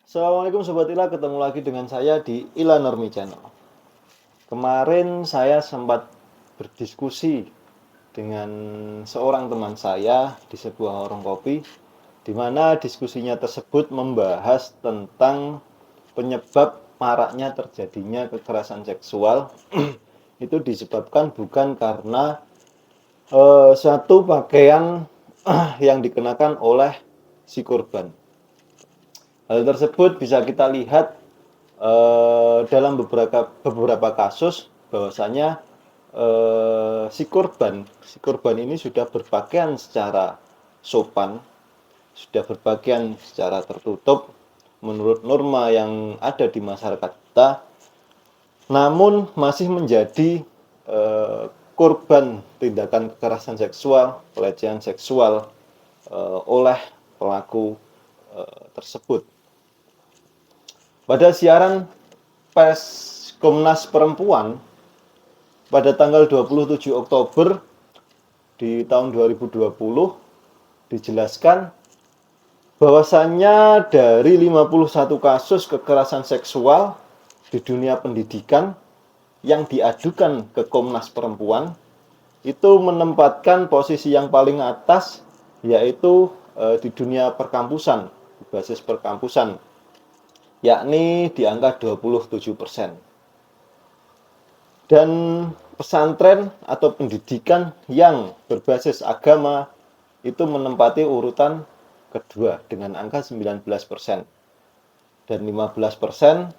Assalamualaikum Sobat Ila, ketemu lagi dengan saya di Ila Normi Channel. Kemarin saya sempat berdiskusi dengan seorang teman saya di sebuah warung kopi, di mana diskusinya tersebut membahas tentang penyebab maraknya terjadinya kekerasan seksual. Itu disebabkan bukan karena suatu pakaian yang dikenakan oleh si korban. Hal tersebut bisa kita lihat dalam beberapa kasus bahwasanya si korban ini sudah berpakaian secara sopan, sudah berpakaian secara tertutup menurut norma yang ada di masyarakat kita, namun masih menjadi korban tindakan kekerasan seksual, pelecehan seksual oleh pelaku tersebut. Pada siaran pers Komnas Perempuan pada tanggal 27 Oktober di tahun 2020 dijelaskan bahwasannya dari 51 kasus kekerasan seksual di dunia pendidikan yang diadukan ke Komnas Perempuan itu menempatkan posisi yang paling atas, yaitu di dunia perkampusan, basis perkampusan, yakni di angka 27%. Dan pesantren atau pendidikan yang berbasis agama itu menempati urutan kedua dengan angka 19%. Dan 15%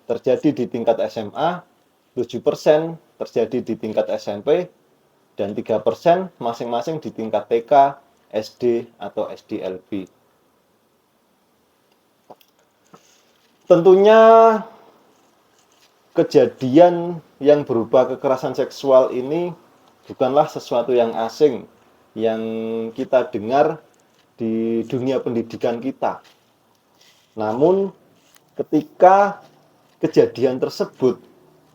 terjadi di tingkat SMA, 7% terjadi di tingkat SMP, dan 3% masing-masing di tingkat TK, SD, atau SDLB. Tentunya kejadian yang berupa kekerasan seksual ini bukanlah sesuatu yang asing yang kita dengar di dunia pendidikan kita. Namun ketika kejadian tersebut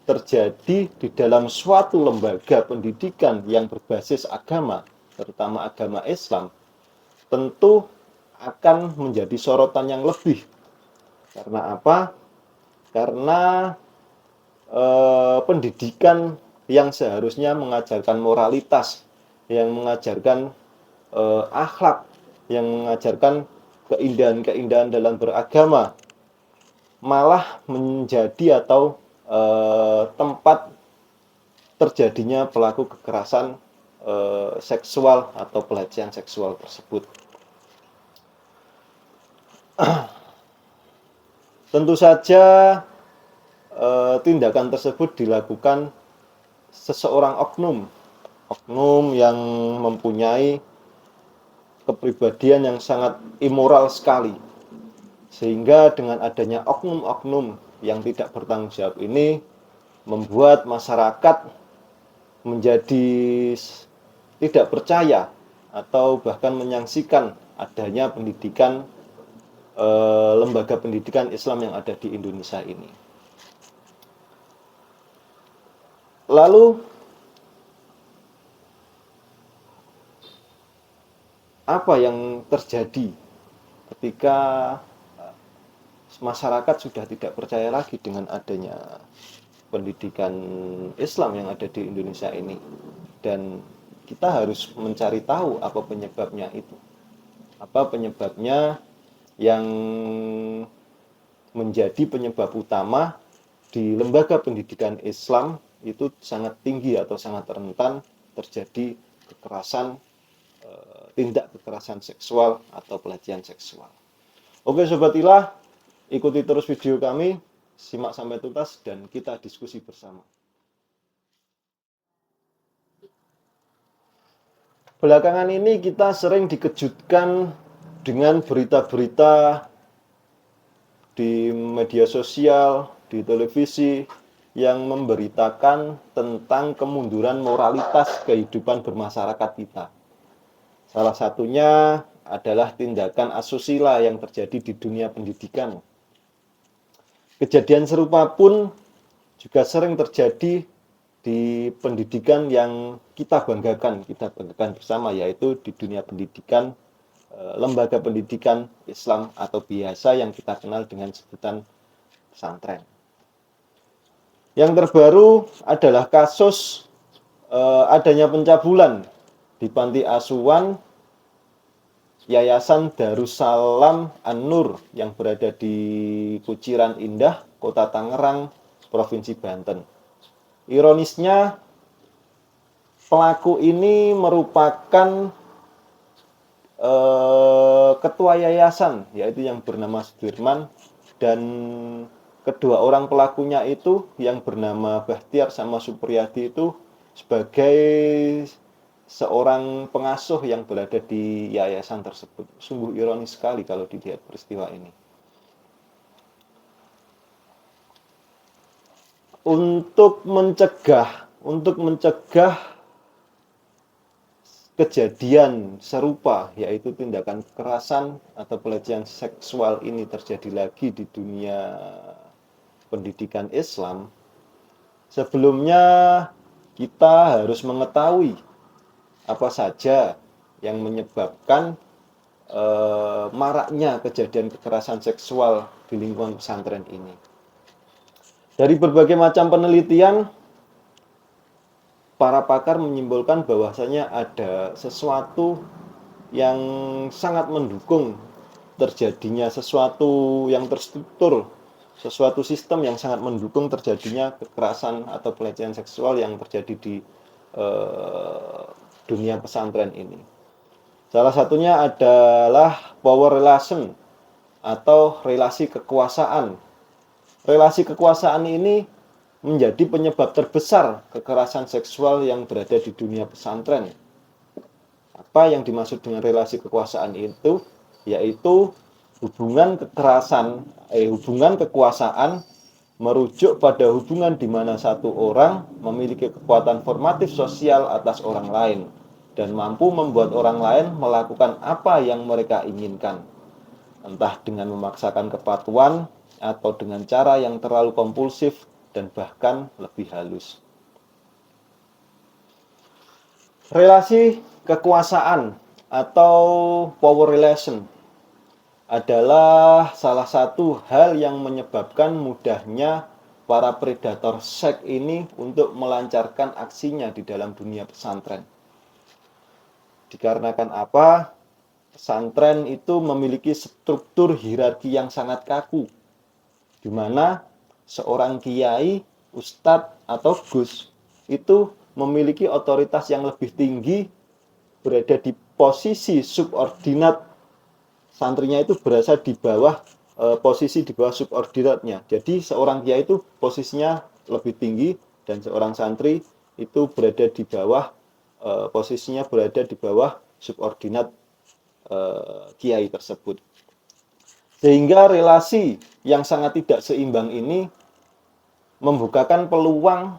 terjadi di dalam suatu lembaga pendidikan yang berbasis agama, terutama agama Islam, tentu akan menjadi sorotan yang lebih. Karena apa? Karena pendidikan yang seharusnya mengajarkan moralitas, yang mengajarkan akhlak, yang mengajarkan keindahan-keindahan dalam beragama, malah menjadi atau tempat terjadinya pelaku kekerasan seksual atau pelecehan seksual tersebut. Tentu saja tindakan tersebut dilakukan seseorang oknum yang mempunyai kepribadian yang sangat immoral sekali, sehingga dengan adanya oknum-oknum yang tidak bertanggung jawab ini membuat masyarakat menjadi tidak percaya atau bahkan menyaksikan adanya pendidikan lembaga pendidikan Islam yang ada di Indonesia ini. Lalu apa yang terjadi ketika masyarakat sudah tidak percaya lagi dengan adanya pendidikan Islam yang ada di Indonesia ini, dan kita harus mencari tahu apa penyebabnya itu. Apa penyebabnya yang menjadi penyebab utama di lembaga pendidikan Islam itu sangat tinggi atau sangat rentan terjadi kekerasan, tindak kekerasan seksual atau pelecehan seksual. Oke Sobat Ilah, ikuti terus video kami, simak sampai tuntas dan kita diskusi bersama. Belakangan ini kita sering dikejutkan dengan berita-berita di media sosial, di televisi, yang memberitakan tentang kemunduran moralitas kehidupan bermasyarakat kita. Salah satunya adalah tindakan asusila yang terjadi di dunia pendidikan. Kejadian serupa pun juga sering terjadi di pendidikan yang kita banggakan bersama, yaitu di dunia pendidikan lembaga pendidikan Islam atau biasa yang kita kenal dengan sebutan pesantren. Yang terbaru adalah kasus adanya pencabulan di panti asuhan Yayasan Darussalam An-Nur yang berada di Kuciran Indah, Kota Tangerang, Provinsi Banten. Ironisnya, pelaku ini merupakan ketua yayasan, yaitu yang bernama Sudirman, dan kedua orang pelakunya itu yang bernama Bahtiar sama Supriyadi itu sebagai seorang pengasuh yang berada di yayasan tersebut. Sungguh ironis sekali kalau dilihat peristiwa ini. Untuk mencegah kejadian serupa, yaitu tindakan kekerasan atau pelecehan seksual ini terjadi lagi di dunia pendidikan Islam, sebelumnya kita harus mengetahui apa saja yang menyebabkan maraknya kejadian kekerasan seksual di lingkungan pesantren ini. Dari berbagai macam penelitian, para pakar menyimpulkan bahwasanya ada sesuatu yang sangat mendukung terjadinya sesuatu yang terstruktur, sesuatu sistem yang sangat mendukung terjadinya kekerasan atau pelecehan seksual yang terjadi di dunia pesantren ini. Salah satunya adalah power relation atau relasi kekuasaan. Relasi kekuasaan ini menjadi penyebab terbesar kekerasan seksual yang berada di dunia pesantren. Apa yang dimaksud dengan relasi kekuasaan itu? Yaitu hubungan kekuasaan merujuk pada hubungan di mana satu orang memiliki kekuatan formatif sosial atas orang lain dan mampu membuat orang lain melakukan apa yang mereka inginkan, entah dengan memaksakan kepatuhan atau dengan cara yang terlalu kompulsif dan bahkan lebih halus. Relasi kekuasaan atau power relation adalah salah satu hal yang menyebabkan mudahnya para predator seks ini untuk melancarkan aksinya di dalam dunia pesantren. Dikarenakan apa? Pesantren itu memiliki struktur hierarki yang sangat kaku, di mana seorang kiai, ustadz, atau gus itu memiliki otoritas yang lebih tinggi, berada di posisi subordinat. Santrinya itu berada di bawah posisi di bawah subordinatnya. Jadi seorang kiai itu posisinya lebih tinggi dan seorang santri itu berada di bawah posisinya berada di bawah subordinat kiai tersebut. Sehingga relasi yang sangat tidak seimbang ini membukakan peluang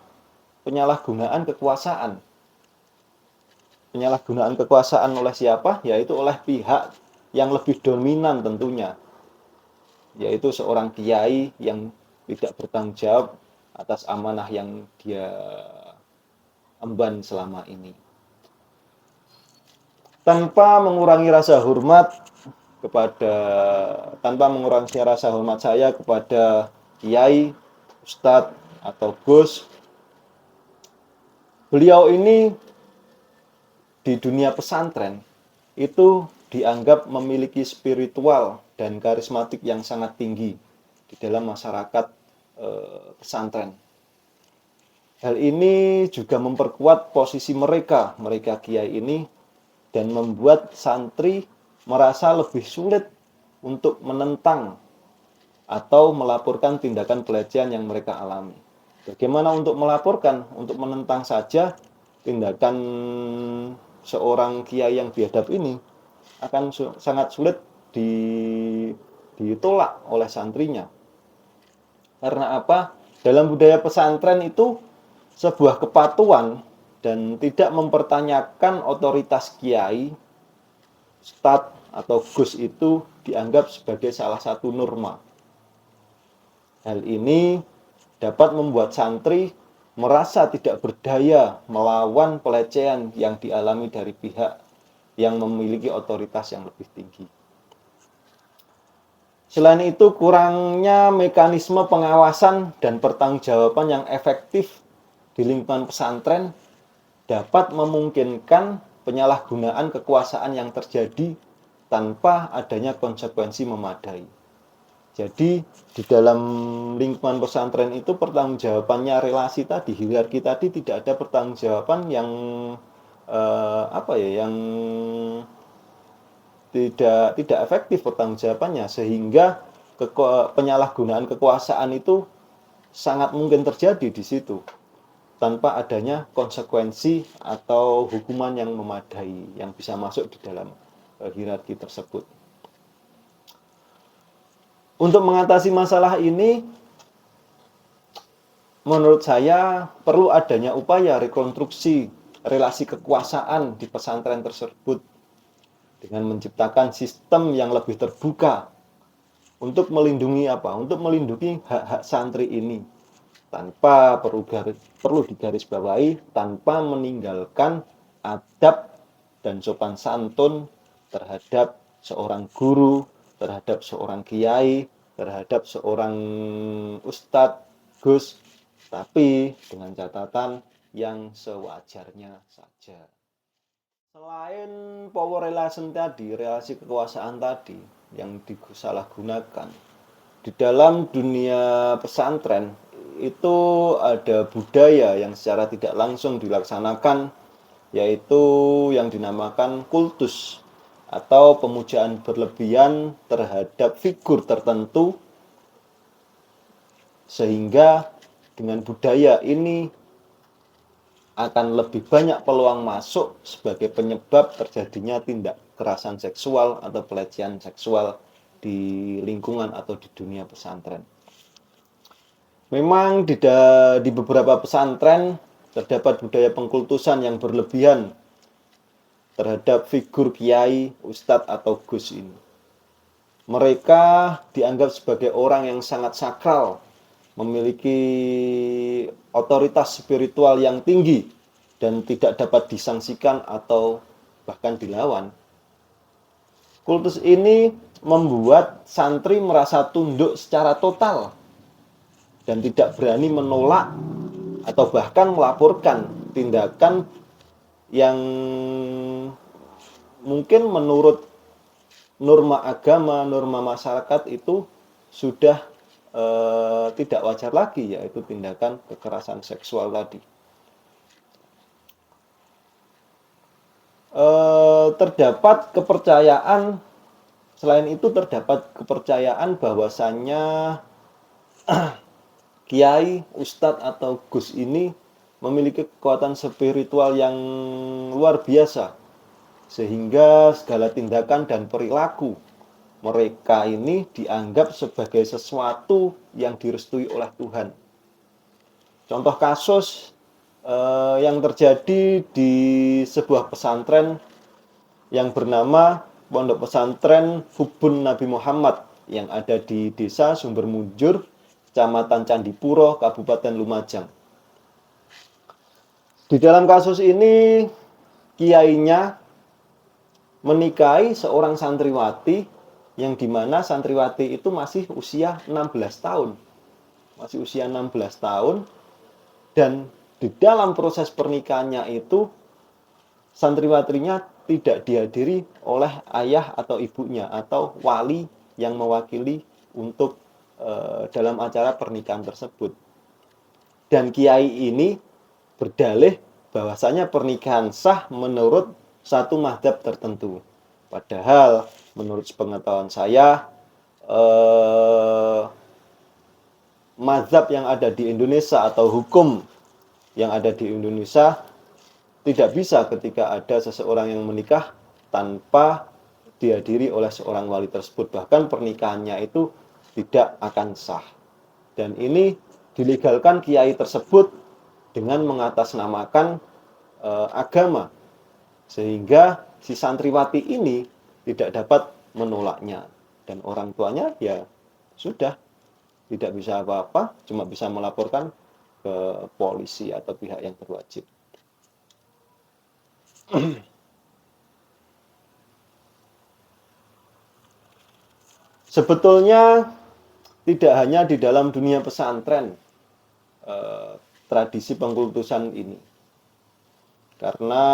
penyalahgunaan kekuasaan. Penyalahgunaan kekuasaan oleh siapa? Yaitu oleh pihak yang lebih dominan tentunya, yaitu seorang kiai yang tidak bertanggung jawab atas amanah yang dia emban selama ini. Tanpa mengurangi rasa hormat saya kepada kiai, ustadz, atau gus, beliau ini di dunia pesantren itu dianggap memiliki spiritual dan karismatik yang sangat tinggi di dalam masyarakat pesantren. Hal ini juga memperkuat posisi mereka kiai ini, dan membuat santri merasa lebih sulit untuk menentang atau melaporkan tindakan pelecehan yang mereka alami. Bagaimana untuk melaporkan? Untuk menentang saja tindakan seorang kiai yang biadab ini akan sangat sulit ditolak oleh santrinya. Karena apa? Dalam budaya pesantren itu sebuah kepatuhan dan tidak mempertanyakan otoritas kiai, ustadz, atau gus itu dianggap sebagai salah satu norma. Hal ini dapat membuat santri merasa tidak berdaya melawan pelecehan yang dialami dari pihak yang memiliki otoritas yang lebih tinggi. Selain itu, kurangnya mekanisme pengawasan dan pertanggungjawaban yang efektif di lingkungan pesantren dapat memungkinkan penyalahgunaan kekuasaan yang terjadi tanpa adanya konsekuensi memadai. Jadi di dalam lingkungan pesantren itu pertanggungjawabannya relasi tadi, hierarki tadi, tidak ada pertanggungjawaban yang yang tidak efektif pertanggungjawabannya, sehingga penyalahgunaan kekuasaan itu sangat mungkin terjadi di situ tanpa adanya konsekuensi atau hukuman yang memadai yang bisa masuk di dalam hierarki tersebut. Untuk mengatasi masalah ini, menurut saya perlu adanya upaya rekonstruksi relasi kekuasaan di pesantren tersebut dengan menciptakan sistem yang lebih terbuka untuk melindungi Untuk melindungi hak-hak santri ini tanpa perlu digarisbawahi, tanpa meninggalkan adab dan sopan santun terhadap seorang guru, terhadap seorang kiai, terhadap seorang ustadz, gus, tapi dengan catatan yang sewajarnya saja. Selain power relation tadi, relasi kekuasaan tadi yang disalahgunakan, di dalam dunia pesantren itu ada budaya yang secara tidak langsung dilaksanakan, yaitu yang dinamakan kultus atau pemujaan berlebihan terhadap figur tertentu, sehingga dengan budaya ini akan lebih banyak peluang masuk sebagai penyebab terjadinya tindak kekerasan seksual atau pelecehan seksual di lingkungan atau di dunia pesantren. Memang di beberapa pesantren terdapat budaya pengkultusan yang berlebihan terhadap figur kiai, ustadz, atau gus ini. Mereka dianggap sebagai orang yang sangat sakral, memiliki otoritas spiritual yang tinggi dan tidak dapat disangsikan atau bahkan dilawan. Kultus ini membuat santri merasa tunduk secara total dan tidak berani menolak atau bahkan melaporkan tindakan yang mungkin menurut norma agama, norma masyarakat itu sudah tidak wajar lagi, yaitu tindakan kekerasan seksual tadi. Terdapat kepercayaan, selain itu terdapat kepercayaan bahwasannya kiai, ustadz, atau gus ini memiliki kekuatan spiritual yang luar biasa, sehingga segala tindakan dan perilaku mereka ini dianggap sebagai sesuatu yang direstui oleh Tuhan. Contoh kasus yang terjadi di sebuah pesantren yang bernama Pondok Pesantren Hubun Nabi Muhammad yang ada di Desa Sumber Mujur, Kecamatan Candipuro, Kabupaten Lumajang. Di dalam kasus ini, kiainya menikahi seorang santriwati yang dimana santriwati itu masih usia 16 tahun. Masih usia 16 tahun, dan di dalam proses pernikahannya itu santriwatrinya tidak dihadiri oleh ayah atau ibunya atau wali yang mewakili untuk dalam acara pernikahan tersebut. Dan kiai ini berdalih bahwasanya pernikahan sah menurut satu mazhab tertentu. Padahal menurut sepengetahuan saya, mazhab yang ada di Indonesia atau hukum yang ada di Indonesia tidak bisa ketika ada seseorang yang menikah tanpa dihadiri oleh seorang wali tersebut. Bahkan pernikahannya itu tidak akan sah. Dan ini dilegalkan kiai tersebut dengan mengatasnamakan agama, sehingga si santriwati ini tidak dapat menolaknya, dan orang tuanya ya sudah tidak bisa apa-apa, cuma bisa melaporkan ke polisi atau pihak yang berwajib. Sebetulnya tidak hanya di dalam dunia pesantren tradisi pengkultusan ini, karena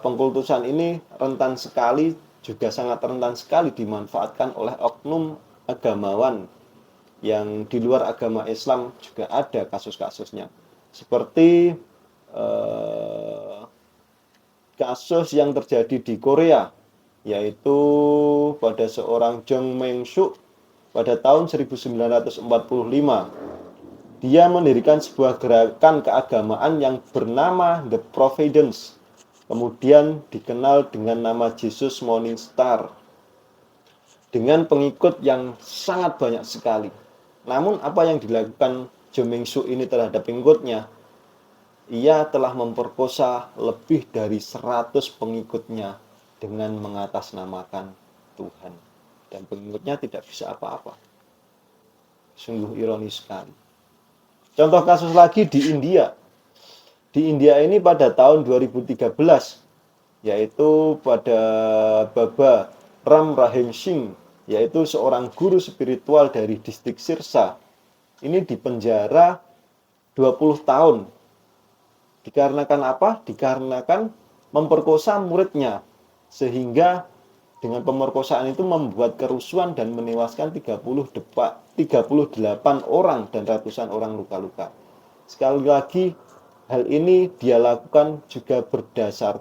pengkultusan ini rentan sekali, juga sangat rentan sekali dimanfaatkan oleh oknum agamawan yang di luar agama Islam. Juga ada kasus-kasusnya, seperti kasus yang terjadi di Korea, yaitu pada seorang Jong Meng-suk pada tahun 1945. Dia mendirikan sebuah gerakan keagamaan yang bernama The Providence, kemudian dikenal dengan nama Jesus Morning Star, dengan pengikut yang sangat banyak sekali. Namun apa yang dilakukan Jong Meng-suk ini terhadap pengikutnya? Ia telah memperkosa lebih dari 100 pengikutnya dengan mengatasnamakan Tuhan. Dan pengikutnya tidak bisa apa-apa. Sungguh ironis sekali. Contoh kasus lagi di India. Di India ini pada tahun 2013, yaitu pada Baba Ram Rahim Singh, yaitu seorang guru spiritual dari distrik Sirsa. Ini dipenjara 20 tahun. Dikarenakan apa? Dikarenakan memperkosa muridnya. Sehingga dengan pemerkosaan itu membuat kerusuhan dan menewaskan 38 orang dan ratusan orang luka-luka. Sekali lagi, hal ini dia lakukan juga berdasar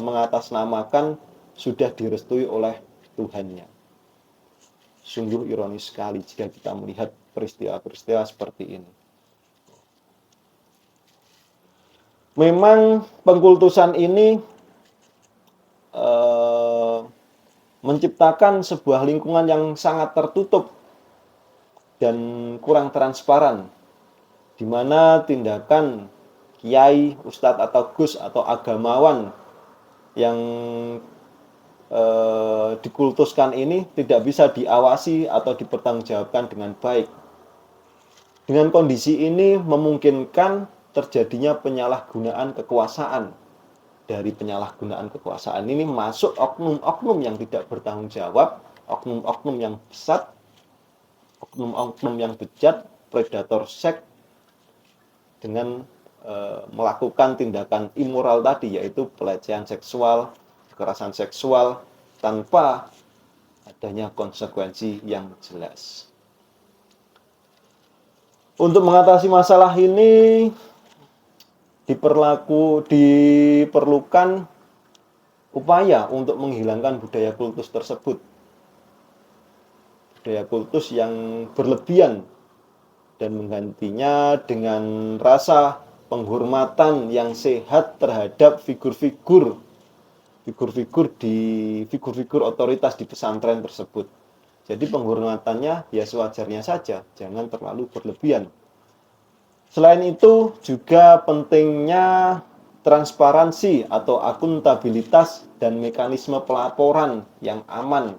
mengatasnamakan sudah direstui oleh Tuhannya. Sungguh ironis sekali jika kita melihat peristiwa-peristiwa seperti ini. Memang pengkultusan ini menciptakan sebuah lingkungan yang sangat tertutup dan kurang transparan, di mana tindakan kiai, ustadz atau gus atau agamawan yang dikultuskan ini tidak bisa diawasi atau dipertanggungjawabkan dengan baik. Dengan kondisi ini memungkinkan terjadinya penyalahgunaan kekuasaan. Dari penyalahgunaan kekuasaan ini masuk oknum-oknum yang tidak bertanggung jawab, oknum-oknum yang besar, oknum-oknum yang bejat, predator seks, dengan melakukan tindakan immoral tadi, yaitu pelecehan seksual, kekerasan seksual, tanpa adanya konsekuensi yang jelas. Untuk mengatasi masalah ini diperlukan upaya untuk menghilangkan budaya kultus tersebut. Budaya kultus yang berlebihan dan menggantinya dengan rasa penghormatan yang sehat terhadap figur-figur otoritas di pesantren tersebut. Jadi penghormatannya ya sewajarnya saja, jangan terlalu berlebihan. Selain itu juga pentingnya transparansi atau akuntabilitas dan mekanisme pelaporan yang aman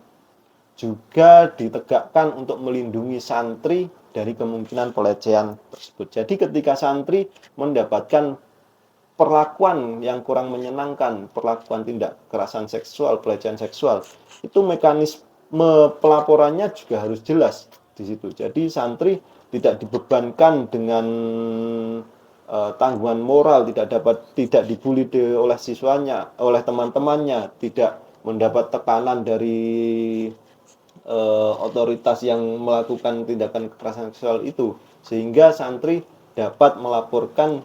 juga ditegakkan untuk melindungi santri dari kemungkinan pelecehan tersebut. Jadi ketika santri mendapatkan perlakuan yang kurang menyenangkan, perlakuan tindak kekerasan seksual, pelecehan seksual, itu mekanisme pelaporannya juga harus jelas di situ. Jadi santri tidak dibebankan dengan tanggungan moral, tidak dibully oleh siswanya, oleh teman-temannya, tidak mendapat tekanan dari otoritas yang melakukan tindakan kekerasan seksual itu, sehingga santri dapat melaporkan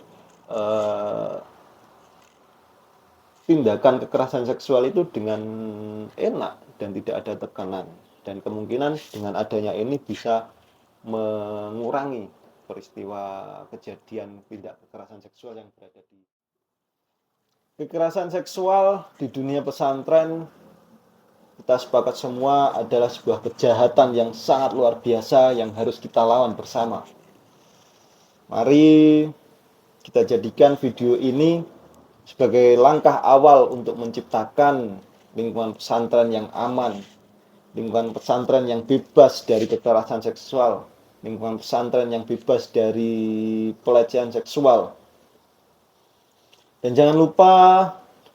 tindakan kekerasan seksual itu dengan enak dan tidak ada tekanan. Dan kemungkinan dengan adanya ini bisa mengurangi peristiwa kejadian tindak kekerasan seksual yang berada di kekerasan seksual di dunia pesantren. Kita sepakat semua adalah sebuah kejahatan yang sangat luar biasa yang harus kita lawan bersama. Mari kita jadikan video ini sebagai langkah awal untuk menciptakan lingkungan pesantren yang aman, lingkungan pesantren yang bebas dari kekerasan seksual, lingkungan pesantren yang bebas dari pelecehan seksual. Dan jangan lupa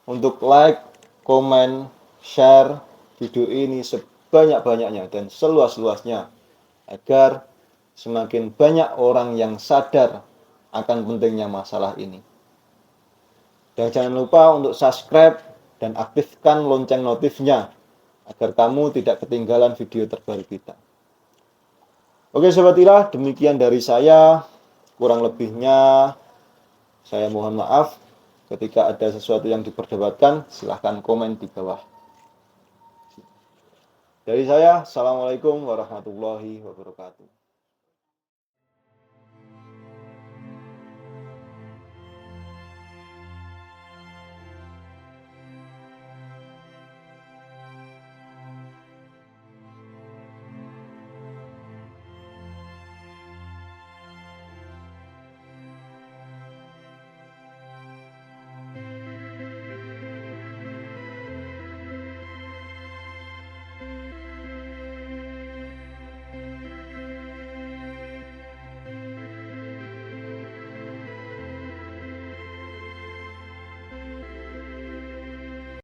untuk like, komen, share video ini sebanyak-banyaknya dan seluas-luasnya agar semakin banyak orang yang sadar akan pentingnya masalah ini. Dan jangan lupa untuk subscribe dan aktifkan lonceng notifnya agar kamu tidak ketinggalan video terbaru kita. Oke Sobat Ira, demikian dari saya. Kurang lebihnya saya mohon maaf. Ketika ada sesuatu yang diperdebatkan, silahkan komen di bawah. Dari saya, Assalamualaikum warahmatullahi wabarakatuh.